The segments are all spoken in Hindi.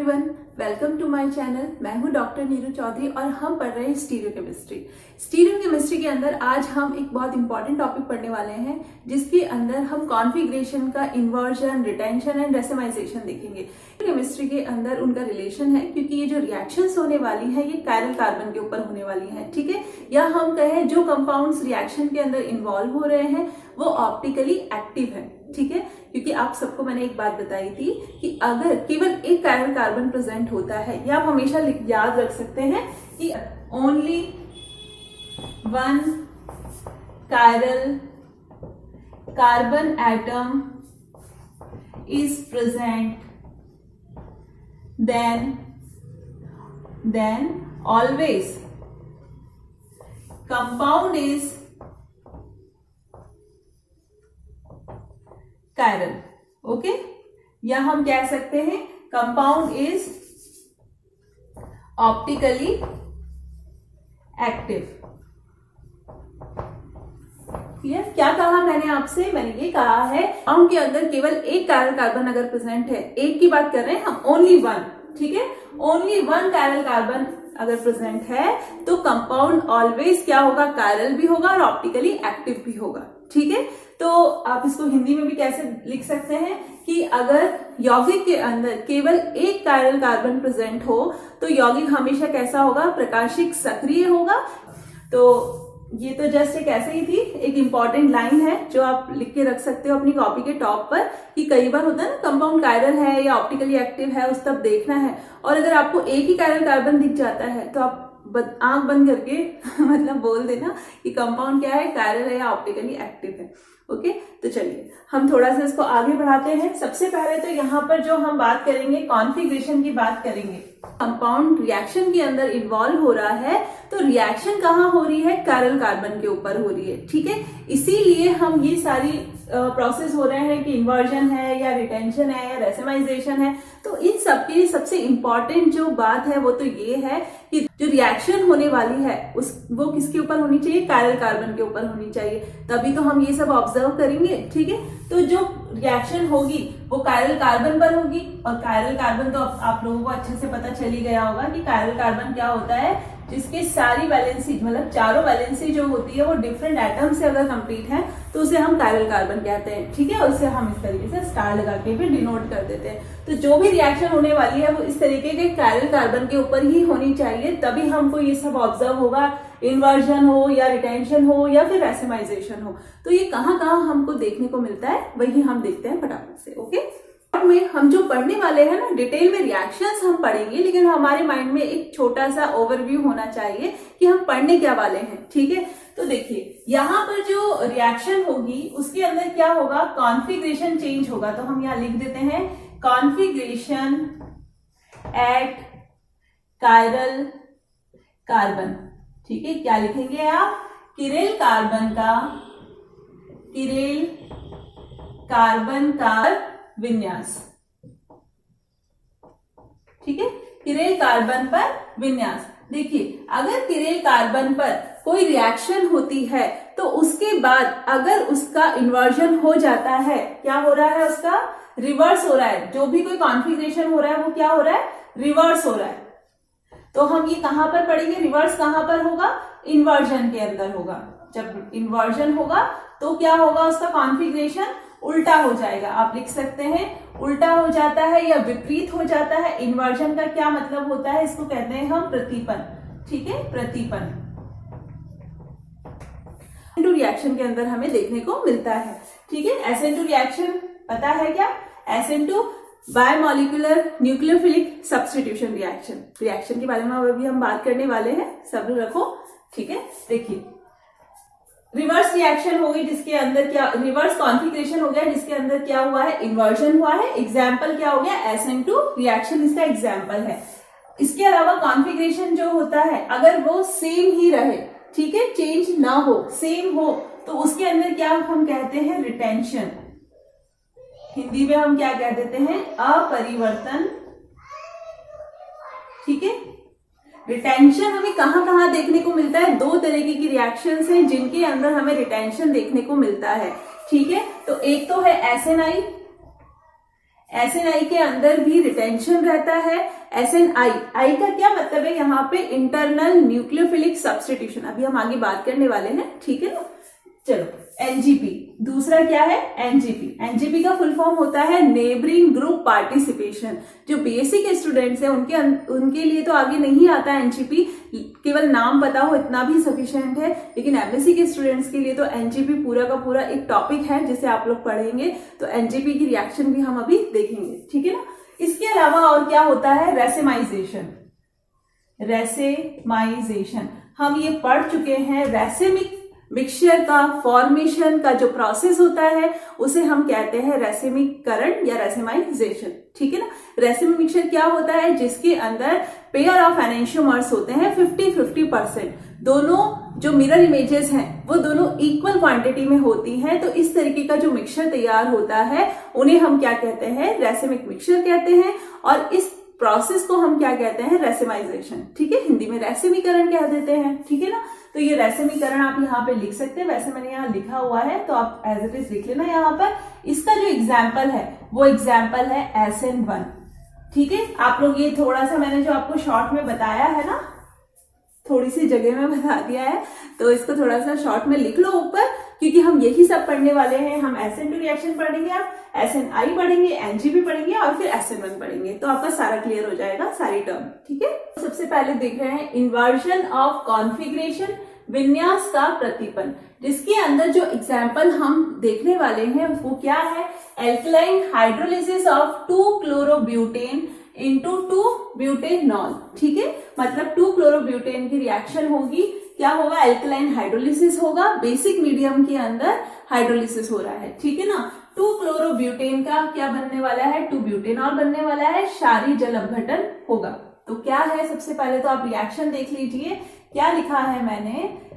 Everyone, welcome to my channel. मैं हूं डॉक्टर नीरू चौधरी और हम पढ़ रहे हैं स्टीरियोकेमिस्ट्री। स्टीरियोकेमिस्ट्री के अंदर आज हम एक बहुत इंपॉर्टेंट टॉपिक पढ़ने वाले हैं जिसके अंदर हम कॉन्फ़िगरेशन का इन्वर्जन, रिटेंशन एंड रेसिमाइजेशन देखेंगे। केमिस्ट्री के अंदर उनका रिलेशन है क्योंकि ये जो रिएक्शंस होने वाली है ये कायरल कार्बन के ऊपर होने वाली है, ठीक है। या हम कहें जो कंपाउंड्स रिएक्शन के अंदर इन्वॉल्व हो रहे हैं वो ऑप्टिकली एक्टिव है, ठीक है। क्योंकि आप सबको मैंने एक बात बताई थी कि अगर केवल एक कायरल कार्बन प्रेजेंट होता है, या आप हमेशा याद रख सकते हैं कि only one chiral carbon atom is present, then always compound is chiral, okay. या हम कह सकते हैं compound is optically active. Clear? क्या कहा मैंने आपसे? मैंने ये कहा है कंपाउंड के अंदर केवल एक कायरल कार्बन अगर प्रेजेंट है, एक की बात कर रहे हैं हम, ओनली वन, ठीक है। ओनली वन कायरल कार्बन अगर प्रेजेंट है तो कंपाउंड ऑलवेज क्या होगा? कायरल भी होगा और ऑप्टिकली एक्टिव भी होगा, ठीक है। तो आप इसको हिंदी में भी कैसे लिख सकते हैं कि अगर यौगिक के अंदर केवल एक कायरल कार्बन प्रेजेंट हो तो यौगिक हमेशा कैसा होगा? प्रकाशिक सक्रिय होगा। तो ये तो जस्ट एक ऐसे ही थी, एक इंपॉर्टेंट लाइन है जो आप लिख के रख सकते हो अपनी कॉपी के टॉप पर कि कई बार होता है ना कंपाउंड कायरल है या ऑप्टिकली एक्टिव है, उस तब देखना है। और अगर आपको एक ही कायरल कार्बन दिख जाता है तो आप आंख बंद करके मतलब बोल देना कि कंपाउंड क्या है, कायरल है या ऑप्टिकली एक्टिव है, ओके। तो चलिए हम थोड़ा सा इसको आगे बढ़ाते हैं। सबसे पहले तो यहाँ पर जो हम बात करेंगे कॉन्फ़िगरेशन की बात करेंगे। कंपाउंड रिएक्शन के अंदर इन्वॉल्व हो रहा है तो रिएक्शन कहाँ हो रही है? कायरल कार्बन के ऊपर हो रही है, ठीक है। इसीलिए हम ये सारी प्रोसेस हो रहे हैं कि इन्वर्जन है या रिटेंशन है या रेसिमाइजेशन है। तो इन सब के लिए सबसे इंपॉर्टेंट जो बात है वो तो ये है कि जो रिएक्शन होने वाली है वो किसके ऊपर होनी चाहिए? कायरल कार्बन के ऊपर होनी चाहिए, तभी तो हम ये सब ऑब्जर्व करेंगे, ठीक है। तो जो रिएक्शन होगी वो कायरल कार्बन पर होगी, और कायरल कार्बन तो आप लोगों को अच्छे से पता चल ही गया होगा कि कायरल कार्बन क्या होता है, जिसकी सारी वैलेंसी मतलब चारों वैलेंसी जो होती है वो डिफरेंट एटम से अगर कंप्लीट है तो उसे हम कायरल कार्बन कहते हैं, ठीक है। उसे हम इस तरीके से स्टार लगा के भी डिनोट कर देते हैं। तो जो भी रिएक्शन होने वाली है वो इस तरीके के कायरल कार्बन के ऊपर ही होनी चाहिए, तभी हमको ये सब ऑब्जर्व होगा, इन्वर्जन हो या रिटेंशन हो या फिर रेसिमाइजेशन हो। तो ये कहाँ कहाँ हमको देखने को मिलता है वही हम देखते हैं फटाफट से, ओके। में हम जो पढ़ने वाले हैं ना, डिटेल में रिएक्शंस हम पढ़ेंगे, लेकिन हमारे माइंड में एक छोटा सा ओवरव्यू होना चाहिए कि हम पढ़ने क्या वाले हैं, ठीक है। तो देखिए यहाँ पर जो रिएक्शन होगी उसके अंदर क्या होगा? कॉन्फ़िगरेशन चेंज होगा। तो हम यहाँ लिख देते हैं कॉन्फ़िगरेशन एट कायरल कार्बन, ठीक है। क्या लिखेंगे आप? किरेल कार्बन का विन्यास, ठीक है। किरेल कार्बन पर विन्यास। देखिए अगर किरेल कार्बन पर कोई रिएक्शन होती है तो उसके बाद अगर उसका इन्वर्जन हो जाता है, क्या हो रहा है? उसका रिवर्स हो रहा है। जो भी कोई कॉन्फ़िगरेशन हो रहा है वो क्या हो रहा है? रिवर्स हो रहा है। तो हम ये कहां पर पढ़ेंगे? रिवर्स कहां पर होगा? इन्वर्जन के अंदर होगा। जब इन्वर्जन होगा तो क्या होगा? उसका कॉन्फ़िगरेशन उल्टा हो जाएगा। आप लिख सकते हैं उल्टा हो जाता है या विपरीत हो जाता है। इन्वर्जन का क्या मतलब होता है? इसको कहते हैं हम प्रतिपन, ठीक है, प्रतिपन। SN2 रिएक्शन के अंदर हमें देखने को मिलता है, ठीक है। SN2 रिएक्शन पता है क्या? SN2 biomolecular nucleophilic substitution reaction के बारे में अभी हम बात करने वाले हैं, सब्र रखो, ठीक है। देखिए रिवर्स रिएक्शन हो गई जिसके अंदर क्या, रिवर्स कॉन्फ़िगरेशन हो गया जिसके अंदर क्या हुआ है? इन्वर्जन हुआ है। एग्जाम्पल क्या हो गया? SN2 रिएक्शन इसका एग्जाम्पल है। इसके अलावा कॉन्फ़िगरेशन जो होता है अगर वो सेम ही रहे, ठीक है, चेंज ना हो, सेम हो, तो उसके अंदर क्या हम कहते हैं? रिटेंशन। हिंदी में हम क्या कह देते हैं? अपरिवर्तन, ठीक है। रिटेंशन हमें कहां कहां देखने को मिलता है? दो तरीके की रिएक्शंस हैं जिनके अंदर हमें रिटेंशन देखने को मिलता है, ठीक है। तो एक तो है एसएनआई, SNI के अंदर भी रिटेंशन रहता है। SNI, आई का क्या मतलब है यहाँ पे, इंटरनल न्यूक्लियोफिलिक सब्स्टिट्यूशन, अभी हम आगे बात करने वाले हैं, ठीक है ना। चलो NGP, दूसरा क्या है NGP। NGP का फुल फॉर्म होता है नेबरिंग ग्रुप पार्टिसिपेशन। जो बेसिक स्टूडेंट्स हैं उनके लिए तो आगे नहीं आता NGP, केवल नाम पता हो इतना भी सफिशिएंट है, लेकिन MSc के स्टूडेंट्स के लिए तो NGP पूरा का पूरा एक टॉपिक है जिसे आप लोग पढ़ेंगे, तो NGP की रिएक्शन भी हम अभी देखेंगे, ठीक है ना। इसके अलावा और क्या होता है, रेसेमाइजेशन। रेसेमाइजेशन हम ये पढ़ चुके हैं। रेसेमिक मिक्सचर का फॉर्मेशन का जो प्रोसेस होता है उसे हम कहते हैं रेसेमीकरण या रेसेमाइजेशन, ठीक है ना। रेसेमिक मिक्सचर क्या होता है, जिसके अंदर पेयर ऑफ एनेंशियोमर्स होते हैं 50-50%, दोनों जो मिरर इमेजेस हैं वो दोनों इक्वल क्वांटिटी में होती हैं। तो इस तरीके का जो मिक्सचर तैयार होता है उन्हें हम क्या कहते हैं, रेसेमिक मिक्सचर कहते हैं। और इस प्रोसेस को हम क्या कहते हैं, रेसेमाइजेशन, ठीक है, हिंदी में रेसेमीकरण कह देते हैं, ठीक है ना। तो ये रेसेमीकरण आप यहाँ पे लिख सकते हैं, वैसे मैंने यहाँ लिखा हुआ है तो आप एज इट इज लिख लेना यहाँ पर। इसका जो एग्जाम्पल है वो एग्जाम्पल है SN1, ठीक है। आप लोग ये थोड़ा सा मैंने जो आपको शॉर्ट में बताया है ना, थोड़ी सी जगह में बता दिया है, तो इसको थोड़ा सा शॉर्ट में लिख लो ऊपर, क्योंकि हम यही सब पढ़ने वाले हैं। हम SN2 रिएक्शन पढ़ेंगे, आप SNI पढ़ेंगे, NGP पढ़ेंगे और फिर SN1 पढ़ेंगे, तो आपका सारा क्लियर हो जाएगा, सारी टर्म, ठीक है। सबसे पहले देख रहे हैं इन्वर्जन ऑफ कॉन्फिगरेशन, विन्यास का प्रतिपन्न, जिसके अंदर जो एग्जाम्पल हम देखने वाले हैं वो क्या है, एल्कलाइन हाइड्रोलिसिस ऑफ 2-क्लोरोब्यूटेन इंटू 2-ब्यूटेनॉल, ठीक है। मतलब 2-क्लोरोब्यूटेन की रिएक्शन होगी, क्या होगा, एल्कलाइन हाइड्रोलिसिस होगा, बेसिक मीडियम के अंदर हाइड्रोलिसिस हो रहा है, ठीक है ना। 2-क्लोरोब्यूटेन का क्या बनने वाला है, 2-ब्यूटेनॉल बनने वाला है, क्षारीय जल अपघटन होगा। तो क्या है, सबसे पहले तो आप रिएक्शन देख लीजिए, क्या लिखा है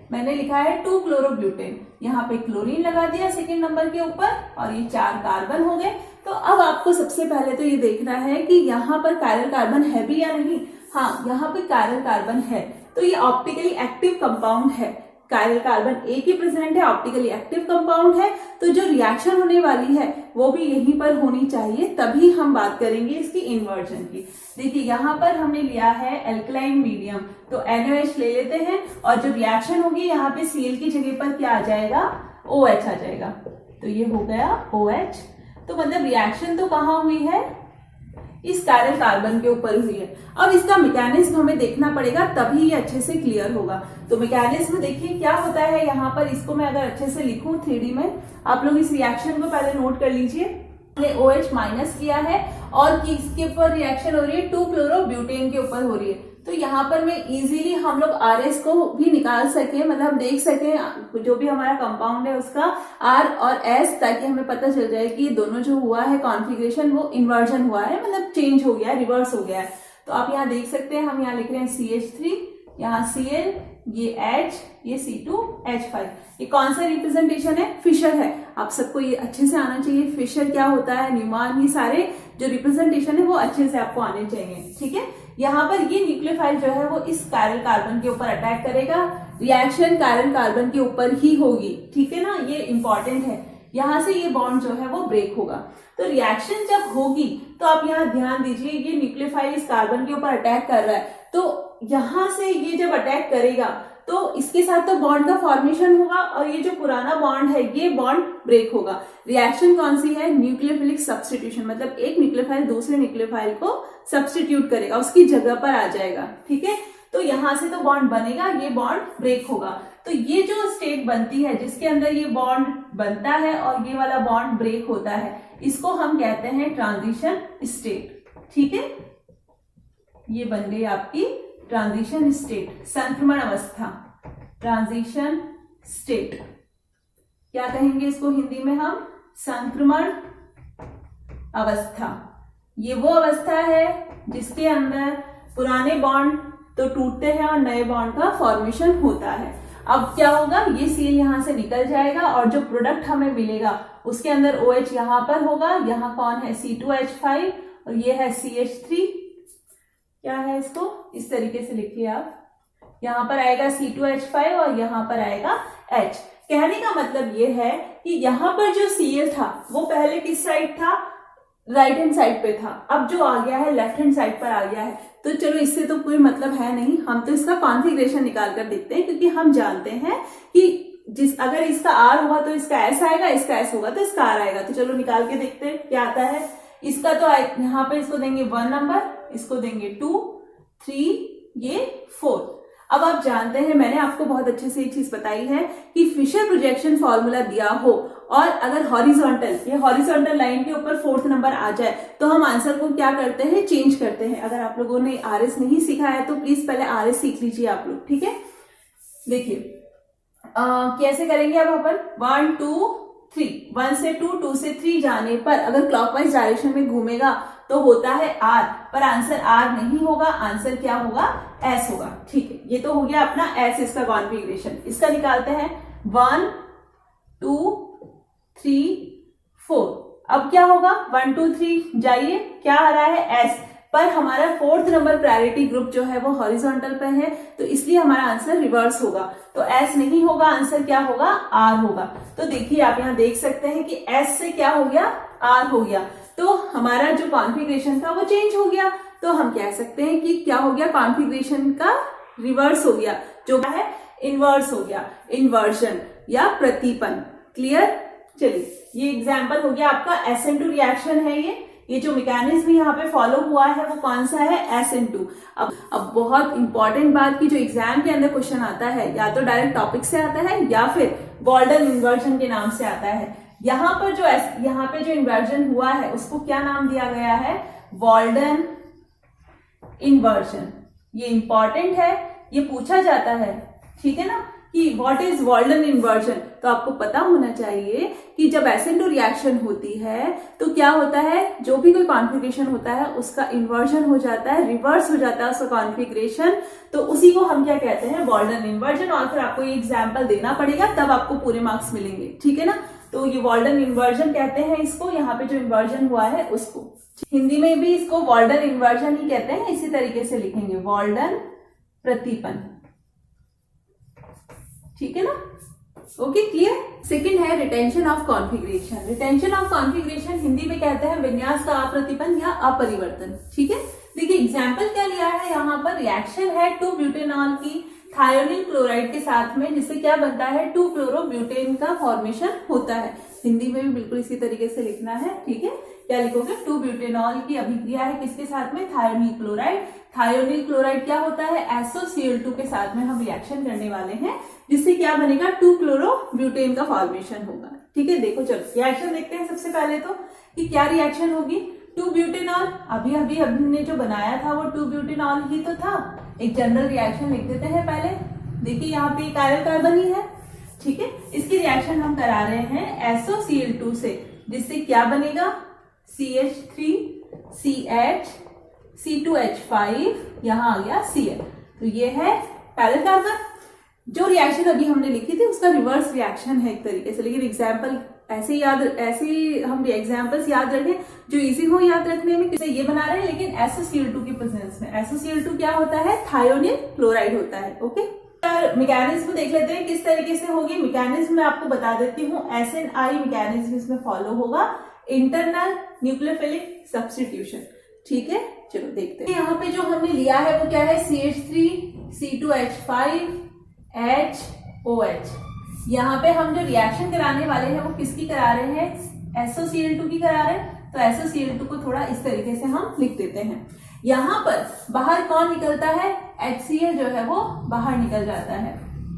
मैंने लिखा है 2-क्लोरोब्यूटेन, यहाँ पे क्लोरीन लगा दिया सेकेंड नंबर के ऊपर और ये 4 कार्बन हो गए। तो अब आपको सबसे पहले तो ये देखना है कि यहाँ पर कायरल कार्बन है भी या नहीं। हाँ, यहाँ पे कायरल कार्बन है, तो ये ऑप्टिकली एक्टिव कंपाउंड है, कायरल कार्बन एक ही प्रेजेंट है, ऑप्टिकली एक्टिव कंपाउंड है। तो जो रिएक्शन होने वाली है वो भी यहीं पर होनी चाहिए, तभी हम बात करेंगे इसकी इन्वर्जन की। देखिए यहाँ पर हमने लिया है एल्कलाइन मीडियम, तो NaOH ले लेते हैं और जो रिएक्शन होगी यहाँ पे Cl की जगह पर क्या आ जाएगा, OH आ जाएगा, तो ये हो गया OH। तो मतलब रिएक्शन तो कहाँ हुई है, इस कायरल कार्बन के ऊपर हुई है। अब इसका मैकेनिज्म हमें देखना पड़ेगा, तभी ये अच्छे से क्लियर होगा। तो मैकेनिज्म देखिए क्या होता है यहाँ पर, इसको मैं अगर अच्छे से लिखूं 3D में, आप लोग इस रिएक्शन को पहले नोट कर लीजिए। हमने OH माइनस किया है और किसके ऊपर रिएक्शन हो रही है, 2-क्लोरोब्यूटेन के ऊपर हो रही है। तो यहाँ पर मैं इजीली हम लोग RS को भी निकाल सके, मतलब देख सके जो भी हमारा कंपाउंड है उसका R और S, ताकि हमें पता चल जाए कि दोनों जो हुआ है कॉन्फ़िगरेशन वो इन्वर्जन हुआ है, मतलब चेंज हो गया है, रिवर्स हो गया है। तो आप यहाँ देख सकते हैं, हम यहाँ लिख रहे हैं CH3, यहाँ Cl, ये H, ये C2H5। ये कौन सा रिप्रेजेंटेशन है, फिशर है, आप सबको ये अच्छे से आना चाहिए। फिशर क्या होता है, न्यूमॉन, ये सारे जो रिप्रेजेंटेशन है वो अच्छे से आपको आने चाहिए, ठीक है। यहाँ पर ये न्यूक्लियोफाइल जो है वो इस कायरल कार्बन के ऊपर अटैक करेगा, रिएक्शन कायरल कार्बन के ऊपर ही होगी, ठीक है ना, ये इंपॉर्टेंट है। यहाँ से ये बॉन्ड जो है वो ब्रेक होगा। तो रिएक्शन जब होगी तो आप यहाँ ध्यान दीजिए, ये न्यूक्लियोफाइल इस कार्बन के ऊपर अटैक कर रहा है, तो यहाँ से ये जब अटैक करेगा तो इसके साथ तो बॉन्ड का फॉर्मेशन होगा और ये जो पुराना बॉन्ड है ये बॉन्ड ब्रेक होगा। रिएक्शन कौन सी है, न्यूक्लियोफिलिक सब्स्टिट्यूशन, मतलब एक न्यूक्लियोफाइल दूसरे न्यूक्लियोफाइल को सब्स्टिट्यूट करेगा, उसकी जगह पर आ जाएगा, ठीक है। तो यहाँ से तो बॉन्ड बनेगा, ये बॉन्ड ब्रेक होगा। तो ये जो स्टेट बनती है जिसके अंदर ये बॉन्ड बनता है और ये वाला बॉन्ड ब्रेक होता है, इसको हम कहते हैं ट्रांजिशन स्टेट, ठीक है। ये बन गई आपकी ट्रांजिशन स्टेट, संक्रमण अवस्था, ट्रांजिशन स्टेट। क्या कहेंगे इसको हिंदी में हम, संक्रमण अवस्था। ये वो अवस्था है जिसके अंदर पुराने बॉन्ड तो टूटते हैं और नए बॉन्ड का फॉर्मेशन होता है। अब क्या होगा, ये सील यहां से निकल जाएगा और जो प्रोडक्ट हमें मिलेगा उसके अंदर OH यहां पर होगा, यहाँ कौन है C2H5 और ये है CH3। क्या है, इसको इस तरीके से लिखिए आप, यहाँ पर आएगा C2H5 और यहाँ पर आएगा H। कहने का मतलब ये है कि यहाँ पर जो Cl था वो पहले किस साइड था, राइट हैंड साइड पे था, अब जो आ गया है लेफ्ट हैंड साइड पर आ गया है। तो चलो इससे तो कोई मतलब है नहीं, हम तो इसका कॉन्फ़िगरेशन निकाल कर देखते हैं, क्योंकि हम जानते हैं कि अगर इसका आर होगा तो इसका एस आएगा, इसका एस होगा तो इसका आर आएगा। तो चलो निकाल के देखते हैं क्या आता है। इसका तो यहाँ पे इसको देंगे 1 नंबर, इसको देंगे 2, 3, ये 4। अब आप जानते हैं, मैंने आपको बहुत अच्छे से एक चीज बताई है कि फिशर प्रोजेक्शन फॉर्मूला दिया हो और अगर हॉरिजॉन्टल, ये हॉरिजॉन्टल लाइन के ऊपर 4th नंबर आ जाए तो हम आंसर को क्या करते हैं, चेंज करते हैं। अगर आप लोगों ने आरएस नहीं सीखा है तो प्लीज पहले आरएस सीख लीजिए आप लोग, ठीक है। देखिए कैसे करेंगे अब अपन, 1 2 3, 1 से 2, 2 से 3 जाने पर अगर क्लॉकवाइज डायरेक्शन में घूमेगा तो होता है आर, पर आंसर आर नहीं होगा, आंसर क्या होगा, एस होगा, ठीक है। ये तो हो गया अपना एस, इसका कॉन्फ़िगरेशन। इसका निकालते हैं 1 2 3 4। अब क्या होगा, 1 2 3 जाइए, क्या आ रहा है, एस, पर हमारा 4th नंबर प्रायोरिटी ग्रुप जो है वो हॉरिजॉन्टल पे है, तो इसलिए हमारा आंसर रिवर्स होगा। तो एस नहीं होगा, आंसर क्या होगा, आर होगा। तो देखिए आप यहाँ देख सकते हैं कि एस से क्या हो गया, आर हो गया। तो हमारा जो कॉन्फ़िगरेशन था वो चेंज हो गया। तो हम कह सकते हैं कि क्या हो गया, कॉन्फ़िगरेशन का रिवर्स हो गया, जो है इनवर्स हो गया, इन्वर्जन या प्रतिपन। क्लियर। चलिए ये एग्जाम्पल हो गया आपका SN2 रिएक्शन है। ये जो मैकेनिज्म यहाँ पे फॉलो हुआ है वो कौन सा है, SN2। अब बहुत इंपॉर्टेंट बात की, जो एग्जाम के अंदर क्वेश्चन आता है या तो डायरेक्ट टॉपिक से आता है या फिर वॉल्डन इन्वर्जन के नाम से आता है। यहाँ पे जो इन्वर्जन हुआ है उसको क्या नाम दिया गया है, वॉल्डन इन्वर्जन। ये इंपॉर्टेंट है, ये पूछा जाता है, ठीक है ना, कि व्हाट इज वॉल्डन इन्वर्जन। तो आपको पता होना चाहिए कि जब SN2 रिएक्शन होती है तो क्या होता है, जो भी कोई कॉन्फ़िगरेशन होता है उसका इन्वर्जन हो जाता है, रिवर्स हो जाता है उसका कॉन्फ़िगरेशन। तो उसी को हम क्या कहते हैं, वॉल्डन इन्वर्जन। और फिर आपको ये एग्जाम्पल देना पड़ेगा, तब आपको पूरे मार्क्स मिलेंगे, ठीक है ना। तो ये वॉल्डन इन्वर्जन कहते हैं इसको, यहाँ पे जो इन्वर्जन हुआ है उसको। हिंदी में भी इसको वॉल्डन इन्वर्जन ही कहते हैं, इसी तरीके से लिखेंगे, वॉल्डन प्रतिपन, ठीक है ना। Okay, clear. सेकंड है retention of configuration. Retention of configuration Hindi में कहते हैं विन्यास का अप्रतिपन या अपरिवर्तन, ठीक है। देखिए एग्जाम्पल क्या लिया है यहाँ पर, रिएक्शन है 2-ब्यूटेनॉल की थायोनिल क्लोराइड के साथ में, जिससे क्या बनता है, 2-क्लोरोब्यूटेन का फॉर्मेशन होता है। हिंदी में भी बिल्कुल इसी तरीके से लिखना है, ठीक है। क्या लिखोगे, 2-ब्यूटेनॉल की अभिक्रिया है किसके साथ में, थायोनिल क्लोराइड। थायोनिल क्लोराइड क्या होता है, SOCl2 के साथ में हम रिएक्शन करने वाले हैं, जिससे क्या बनेगा, 2-क्लोरोब्यूटेन का फॉर्मेशन होगा, ठीक है। देखो चलो रिएक्शन देखते हैं सबसे पहले तो कि क्या रिएक्शन होगी। 2-ब्यूटेनॉल, अभी हमने जो बनाया था वो 2-ब्यूटेनॉल ही तो था। एक जनरल रिएक्शन लिख देते हैं पहले। देखिए यहाँ पे कायरल कार्बन ही है, ठीक है। इसकी रिएक्शन हम करा रहे हैं SOCl2 से, जिससे क्या बनेगा, CH3 CH C2H5, यहाँ आ गया Cl। तो ये है पैरेलल कार्बन। जो रिएक्शन अभी हमने लिखी थी उसका रिवर्स रिएक्शन है एक तरीके से, लेकिन एग्जाम्पल ऐसे हम एग्जाम्पल्स याद रखें जो इजी हो याद रखने में। किसे ये बना रहे हैं लेकिन SOCl2 की प्रेजेंस में। SOCl2 क्या होता है, थायोनिल क्लोराइड होता है, ओके। मैकेनिज्म देख लेते हैं किस तरीके से होगी। मैकेनिज्म मैं आपको बता देती हूँ, SNI मैकेनिज्म इसमें फॉलो होगा, इंटरनल न्यूक्लियोफिलिक सब्स्टिट्यूशन, ठीक है। चलो देखते हैं यहाँ पे जो हमने लिया है वो क्या है, CH3 C2H5 HOH। यहाँ पे हम जो रिएक्शन कराने वाले हैं वो किसकी करा रहे हैं, SOCl2 की करा रहे हैं। तो SOCl2 को थोड़ा इस तरीके से हम लिख देते हैं। यहाँ पर बाहर कौन निकलता है, HCl जो है वो बाहर निकल जाता है,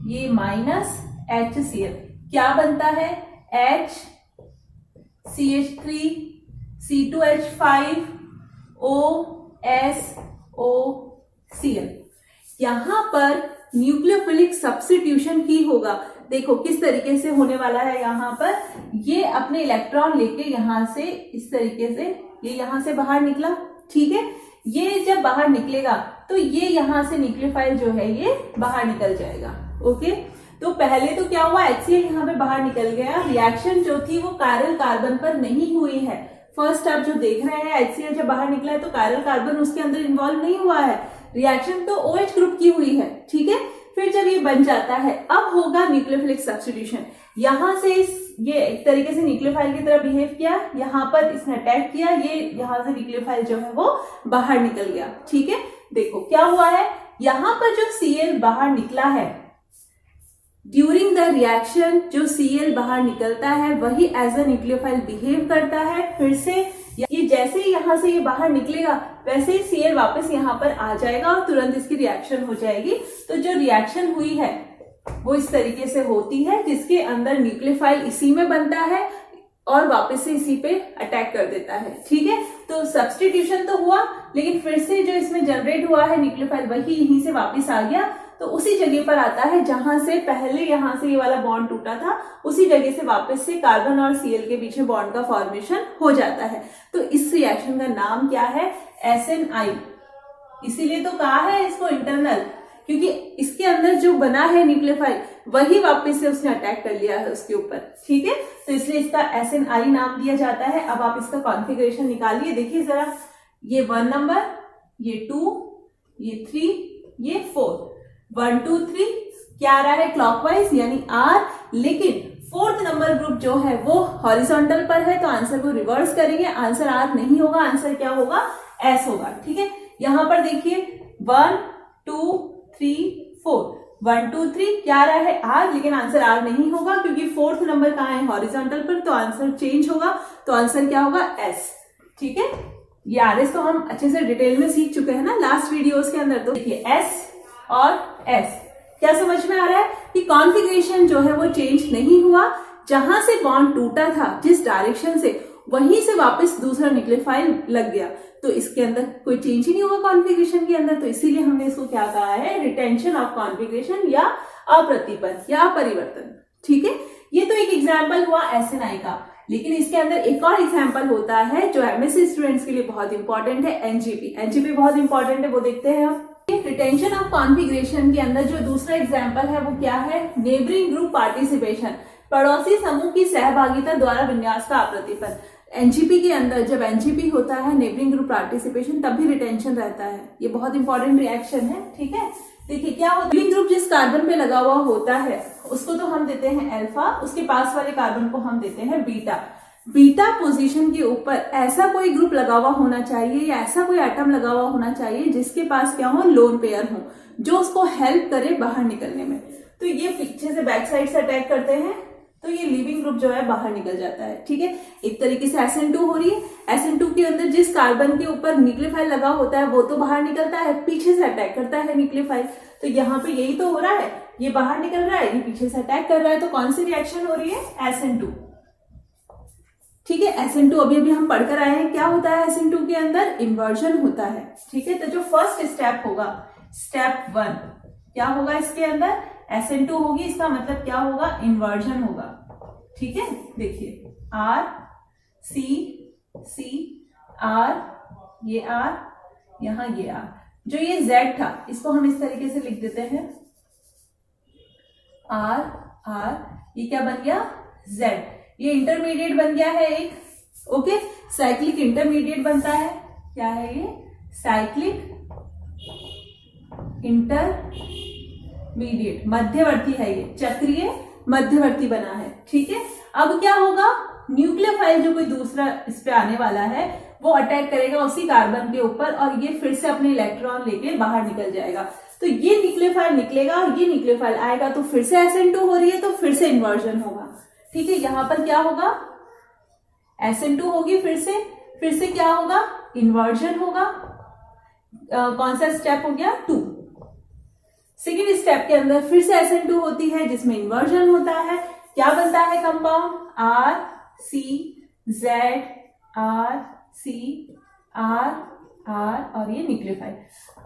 ये माइनस HCl क्या बनता है, CH3 C2H5 OSOCl। यहाँ पर न्यूक्लियोफिलिक सब्स्टिट्यूशन की होगा। देखो किस तरीके से होने वाला है, यहाँ पर ये अपने इलेक्ट्रॉन लेके यहाँ से इस तरीके से ये यहाँ से बाहर निकला, ठीक है। ये जब बाहर निकलेगा तो ये यहाँ से न्यूक्लियोफाइल जो है ये बाहर निकल जाएगा, ओके। तो पहले तो क्या हुआ, HCl यहाँ पे बाहर निकल गया। रिएक्शन जो थी वो कायरल कार्बन पर नहीं हुई है। फर्स्ट आप जो देख रहे हैं HCl जब बाहर निकला है तो कायरल कार्बन उसके अंदर इन्वॉल्व नहीं हुआ है, रिएक्शन तो OH ग्रुप की हुई है, ठीक है। फिर जब ये बन जाता है अब होगा न्यूक्लियोफिलिक सब्स्टिट्यूशन। यहाँ से ये एक तरीके से न्यूक्लियोफाइल की तरह बिहेव किया, यहाँ पर इसने अटैक किया, ये यहाँ से न्यूक्लियोफाइल जो है वो बाहर निकल गया। ठीक है, देखो क्या हुआ है, यहाँ पर जो Cl बाहर निकला है, ड्यूरिंग द रिएक्शन जो Cl बाहर निकलता है वही एज अ न्यूक्लियोफाइल बिहेव करता है। फिर से ये जैसे ही यहाँ से ये बाहर निकलेगा वैसे ही Cl वापस यहाँ पर आ जाएगा और तुरंत इसकी रिएक्शन हो जाएगी। तो जो रिएक्शन हुई है वो इस तरीके से होती है, जिसके अंदर न्यूक्लियोफाइल इसी में बनता है और वापस से इसी पे अटैक कर देता है। ठीक है, तो सब्स्टिट्यूशन तो हुआ, लेकिन फिर से जो इसमें जनरेट हुआ है न्यूक्लियोफाइल वही यहीं से वापस आ गया, तो उसी जगह पर आता है जहां से पहले यहाँ से ये वाला बॉन्ड टूटा था, उसी जगह से वापस से कार्बन और Cl के पीछे बॉन्ड का फॉर्मेशन हो जाता है। तो इस रिएक्शन का नाम क्या है, SNI। इसीलिए तो कहा है इसको इंटरनल, क्योंकि इसके अंदर जो बना है न्यूक्लियोफाइल वही वापस से उसने अटैक कर लिया है उसके ऊपर। ठीक है, तो इसलिए इसका SNI नाम दिया जाता है। अब आप इसका कॉन्फ़िगरेशन निकालिए, देखिए जरा, ये 1 नंबर, ये 2, ये 3, ये 4, 1 2 3 क्या आ रहा है क्लॉकवाइज यानी R, लेकिन 4th नंबर ग्रुप जो है वो हॉरिजॉन्टल पर है, तो आंसर को रिवर्स करेंगे, आंसर R नहीं होगा, आंसर क्या होगा, S होगा। ठीक है, यहां पर देखिए 1 2 3 4, 1 2 3 क्या आ रहा है R, लेकिन आंसर R नहीं होगा क्योंकि 4th नंबर कहाँ है, हॉरिजॉन्टल पर, तो आंसर चेंज होगा, तो आंसर क्या होगा, S। ठीक है, ये RS तो हम अच्छे से डिटेल में सीख चुके हैं ना लास्ट वीडियोस के अंदर। तो देखिए S और S क्या समझ में आ रहा है कि कॉन्फ़िगरेशन जो है वो चेंज नहीं हुआ, जहां से बॉन्ड टूटा था जिस डायरेक्शन से वहीं से वापस दूसरा न्यूक्लियोफाइल लग गया, तो इसके अंदर कोई चेंज ही नहीं हुआ कॉन्फ़िगरेशन के अंदर। तो इसीलिए हमने इसको क्या कहा है, रिटेंशन ऑफ कॉन्फ़िगरेशन या अप्रतिपन या अपरिवर्तन। ठीक है, ये तो एक एग्जाम्पल हुआ SNI का, लेकिन इसके अंदर एक और एग्जाम्पल होता है जो MSc स्टूडेंट्स के लिए बहुत इंपॉर्टेंट है, NGP बहुत इंपॉर्टेंट है, वो देखते हैं हम। रिटेंशन ऑफ कॉन्फ़िगरेशन के अंदर जो दूसरा एग्जाम्पल है वो क्या है, नेबरिंग ग्रुप पार्टिसिपेशन, पड़ोसी समूह की सहभागिता द्वारा विन्यास का अप्रतिपन। एनजीपी के अंदर जब एनजीपी होता है, नेबरिंग ग्रुप पार्टिसिपेशन, तब भी रिटेंशन रहता है। ये बहुत इंपॉर्टेंट रिएक्शन है। ठीक है, देखिए क्या होता है, नेबरिंग ग्रुप जिस कार्बन पे लगा हुआ होता है उसको तो हम देते हैं अल्फा, उसके पास वाले कार्बन को हम देते हैं बीटा। बीटा पोजीशन के ऊपर ऐसा कोई ग्रुप लगा हुआ होना चाहिए या ऐसा कोई एटम लगा हुआ होना चाहिए जिसके पास क्या हो, लोन पेयर हो, जो उसको हेल्प करे बाहर निकलने में। तो ये पीछे से बैक साइड से अटैक करते हैं तो ये लीविंग ग्रुप जो है बाहर निकल जाता है। ठीक है, एक तरीके से SN2 हो रही है, SN2 के अंदर जिस कार्बन के ऊपर न्यूक्लियोफाइल लगा होता है वो तो बाहर निकलता है, पीछे से अटैक करता है न्यूक्लियोफाइल। तो यहाँ पे यही तो हो रहा है, ये बाहर निकल रहा है, ये पीछे से अटैक कर रहा है, तो कौन सी रिएक्शन हो रही है, SN2। ठीक है, SN2 अभी हम पढ़कर आए हैं, क्या होता है SN2 के अंदर, इन्वर्जन होता है। ठीक है, तो जो फर्स्ट स्टेप होगा, स्टेप 1 क्या होगा, इसके अंदर SN2 होगी, इसका मतलब क्या होगा, इन्वर्जन होगा। ठीक है, देखिए R C C R, ये R, यहां ये R, जो ये Z था इसको हम इस तरीके से लिख देते हैं R R, ये क्या बन गया, Z, ये इंटरमीडिएट बन गया है एक। ओके, साइक्लिक इंटरमीडिएट बनता है, क्या है ये, साइक्लिक इंटरमीडिएट, मध्यवर्ती है, ये चक्रीय मध्यवर्ती बना है। ठीक है, अब क्या होगा, न्यूक्लियोफाइल जो कोई दूसरा इस पे आने वाला है वो अटैक करेगा उसी कार्बन के ऊपर और ये फिर से अपने इलेक्ट्रॉन लेके बाहर निकल जाएगा। तो ये न्यूक्लियोफाइल निकलेगा, ये न्यूक्लियोफाइल आएगा, तो फिर से SN2 हो रही है, तो फिर से इन्वर्जन होगा। ठीक है, यहां पर क्या होगा, SN2 होगी, फिर से क्या होगा, इन्वर्जन होगा। कौन सा स्टेप हो गया, 2। सेकेंड स्टेप के अंदर फिर से SN2 होती है जिसमें इन्वर्जन होता है, क्या बनता है compound, R C Z R C R R और ये न्यूक्लियोफाइल।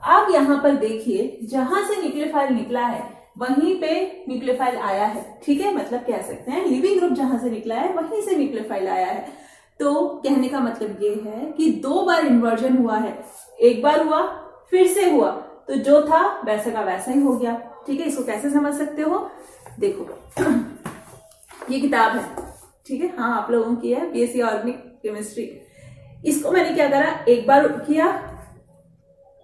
अब यहां पर देखिए, जहां से न्यूक्लियोफाइल निकला है वहीं पे न्यूक्लियोफाइल आया है। ठीक है, मतलब कह सकते हैं लिविंग ग्रुप जहां से निकला है वहीं से न्यूक्लियोफाइल आया है। तो कहने का मतलब ये है कि 2 बार इन्वर्जन हुआ है, एक बार हुआ फिर से हुआ, तो जो था वैसे का वैसा ही हो गया। ठीक है, इसको कैसे समझ सकते हो, देखो ये किताब है, ठीक है, हाँ आप लोगों की है, BSc ऑर्गेनिक केमिस्ट्री। इसको मैंने क्या करा, एक बार किया,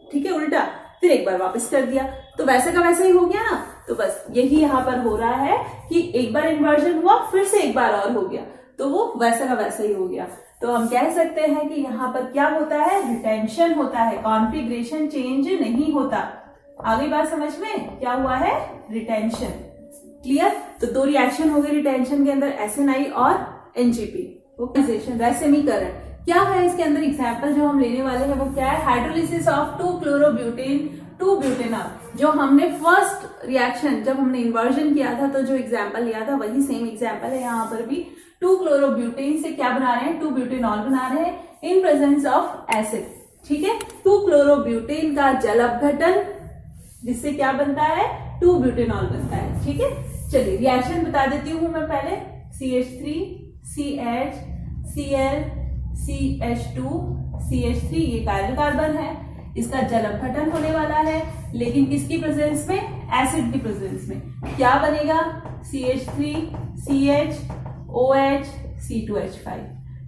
ठीक है, उल्टा, फिर एक बार वापस कर दिया, तो वैसे का वैसा ही हो गया ना। तो बस यही यहाँ पर हो रहा है कि एक बार इन्वर्जन हुआ, फिर से एक बार और हो गया, तो वो वैसा का वैसा ही हो गया। तो हम कह सकते हैं कि यहाँ पर क्या होता है, रिटेंशन होता है, कॉन्फ़िगरेशन चेंज नहीं होता। आगे बात समझ में, क्या हुआ है, रिटेंशन। क्लियर? तो दो रिएक्शन हो गए रिटेंशन के अंदर, SNI और NGP, रैसेमीकरण। क्या है इसके अंदर एग्जाम्पल जो हम लेने वाले हैं वो क्या है, हाइड्रोलिसिस ऑफ 2-क्लोरोब्यूटेन टू ब्यूटेनॉल। जो हमने फर्स्ट रिएक्शन जब हमने इन्वर्जन किया था तो जो एग्जाम्पल लिया था वही सेम एग्जाम्पल है यहाँ पर भी। 2-क्लोरोब्यूटेन से क्या बना रहे हैं, 2-ब्यूटेनॉल बना रहे हैं इन प्रेजेंस ऑफ एसिड। ठीक है, 2-क्लोरोब्यूटेन का जल अपघटन जिससे क्या बनता है, 2-ब्यूटेनॉल बनता है। ठीक है, चलिए रिएक्शन बता देती हूँ मैं पहले। CH3 CH Cl CH2 CH3 ये कायरल कार्बन है, इसका जल अपघटन होने वाला है, लेकिन किसकी प्रेजेंस में, एसिड की प्रेजेंस में। क्या बनेगा, CH3 CH OH C2H5।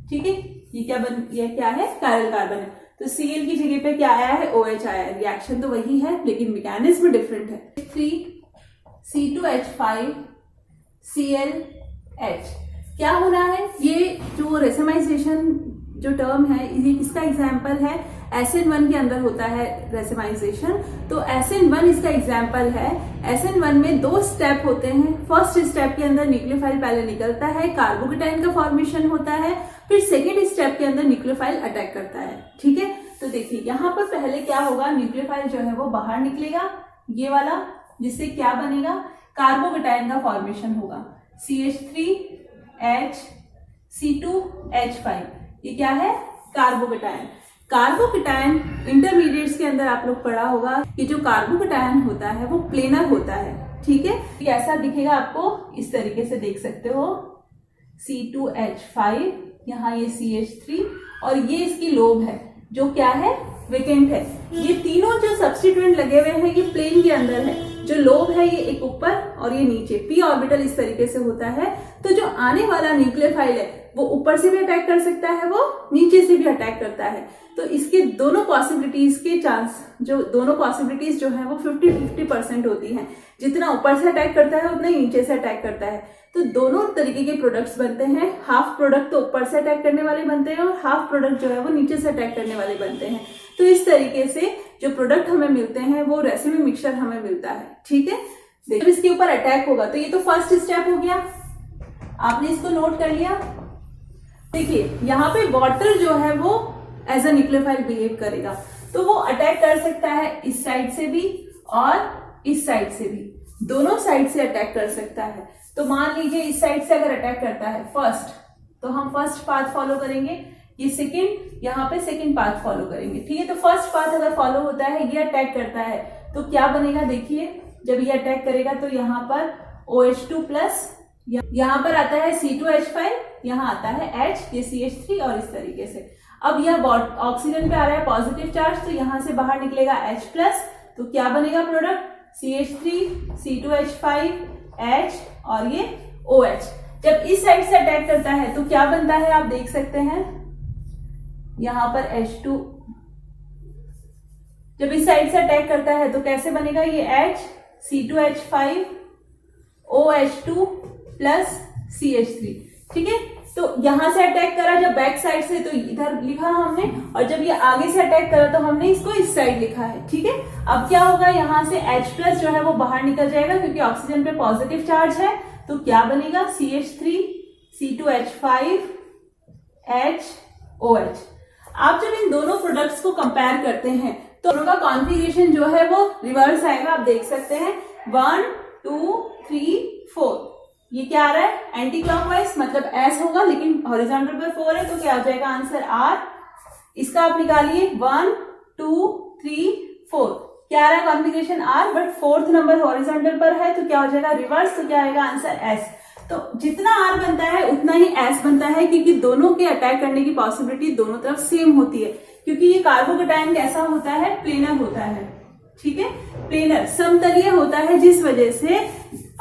ठीक है, ये क्या है, कायरल कार्बन है। तो Cl की जगह पे क्या आया है, OH आया है। रिएक्शन तो वही है लेकिन मैकेनिज्म डिफरेंट है। 3 C2H5 ClH क्या होना है, ये जो रेसेमाइजेशन जो टर्म है ये किसका एग्जाम्पल है, SN1 के अंदर होता है रेसेमाइजेशन। तो SN1 इसका एग्जाम्पल है। SN1 में 2 स्टेप होते हैं। फर्स्ट स्टेप के अंदर न्यूक्लियोफाइल पहले निकलता है, कार्बोकेटाइन का फॉर्मेशन होता है, फिर सेकेंड स्टेप के अंदर न्यूक्लियोफाइल अटैक करता है। ठीक है, तो देखिए यहाँ पर पहले क्या होगा, न्यूक्लियोफाइल जो है वो बाहर निकलेगा, ये वाला, जिससे क्या बनेगा, कार्बोकेटाइन का फॉर्मेशन होगा। CH3H C2H5 ये क्या है, कार्बोकेटाइन। कार्बोकेटाइन इंटरमीडिएट्स के अंदर आप लोग पढ़ा होगा कि जो कार्बोकेटाइन होता है वो प्लेनर होता है। ठीक है, ऐसा दिखेगा आपको, इस तरीके से देख सकते हो, C2H5, यहाँ ये CH3 और ये इसकी लोब है जो क्या है, वेकेंट है। ये तीनों जो सब्स्टिट्यूएंट लगे हुए हैं ये प्लेन के अंदर है। जो लोब है ये एक ऊपर और ये नीचे, p ऑर्बिटल इस तरीके से होता है। तो जो आने वाला न्यूक्लियोफाइल है वो ऊपर से भी अटैक कर सकता है, वो नीचे से भी अटैक करता है। तो इसके दोनों पॉसिबिलिटीज के चांस, जो दोनों पॉसिबिलिटीज जो है वो 50-50% होती हैं। जितना ऊपर से अटैक करता है उतना ही नीचे से अटैक करता है। तो दोनों तरीके के प्रोडक्ट्स बनते हैं। हाफ प्रोडक्ट तो ऊपर से अटैक करने वाले बनते हैं और हाफ प्रोडक्ट जो है वो नीचे से अटैक करने वाले बनते हैं। तो इस तरीके से जो प्रोडक्ट हमें मिलते हैं वो रेसिमी मिक्सचर हमें मिलता है। ठीक है, जब इसके ऊपर अटैक होगा तो ये तो फर्स्ट स्टेप हो गया, आपने इसको नोट कर लिया। देखिए यहाँ पे वाटर जो है वो एज अ न्यूक्लियोफाइल बिहेव करेगा, तो वो अटैक कर सकता है इस साइड से भी और इस साइड से भी, दोनों साइड से अटैक कर सकता है। तो मान लीजिए इस साइड से अगर अटैक करता है फर्स्ट, तो हम फर्स्ट पाथ फॉलो करेंगे, ये सेकंड, यहाँ पे सेकंड पाथ फॉलो करेंगे। ठीक है, तो फर्स्ट पाथ अगर फॉलो होता है, ये अटैक करता है, तो क्या बनेगा, देखिए जब ये अटैक करेगा तो यहाँ पर OH2 प्लस, यहाँ पर आता है C2H5, यहाँ आता है H, ये CH3 और इस तरीके से। अब यह ऑक्सीजन पे आ रहा है पॉजिटिव चार्ज, तो यहाँ से बाहर निकलेगा H प्लस, तो क्या बनेगा प्रोडक्ट, CH3 C2H5 H और ये OH। जब इस साइड से अटैक करता है तो क्या बनता है, आप देख सकते हैं यहाँ पर H2। जब इस साइड से अटैक करता है तो कैसे बनेगा, ये H C2H5 OH2 plus CH3। ठीक है, तो यहां से अटैक करा जब बैक साइड से तो इधर लिखा हमने, और जब ये आगे से अटैक करा तो हमने इसको इस साइड लिखा है। ठीक है, अब क्या होगा, यहाँ से H प्लस जो है वो बाहर निकल जाएगा क्योंकि ऑक्सीजन पे पॉजिटिव चार्ज है, तो क्या बनेगा, CH3 C2H5 H OH। आप जब इन दोनों प्रोडक्ट्स को कंपेयर करते हैं तो दोनों का कॉन्फ़िगरेशन जो है वो रिवर्स आएगा। आप देख सकते हैं 1 2 3 4, ये क्या आ रहा है, एंटी क्लॉकवाइज, मतलब एस होगा लेकिन हॉरिजॉन्टल पे 4 है, तो क्या हो जाएगा आंसर आर। इसका आप निकालिए 1 2 3 4, क्या आ रहा है configuration R, but 4th number horizontal पर है तो क्या हो जाएगा रिवर्स, तो क्या आएगा आंसर एस। तो जितना आर बनता है उतना ही एस बनता है क्योंकि दोनों के अटैक करने की पॉसिबिलिटी दोनों तरफ सेम होती है, क्योंकि ये कार्बोकेटाइन कैसा होता है, प्लेनर होता है। ठीक है, प्लेनर समतलीय होता है, जिस वजह से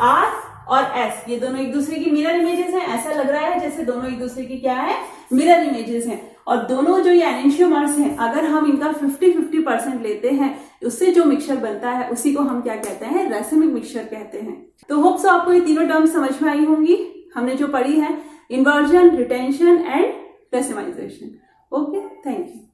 आर और एस ये दोनों एक दूसरे की मिरर इमेजेस हैं। ऐसा लग रहा है जैसे दोनों एक दूसरे की क्या है, मिरर इमेजेस हैं, और दोनों जो ये एनेंशियोमर्स हैं, अगर हम इनका 50-50% लेते हैं, उससे जो मिक्सचर बनता है उसी को हम क्या कहते हैं, रेसिमिक मिक्सचर कहते हैं। तो होप सो आपको ये तीनों टर्म्स समझ में आई होंगी हमने जो पढ़ी है, inversion, retention and racemisation. Okay, thank you.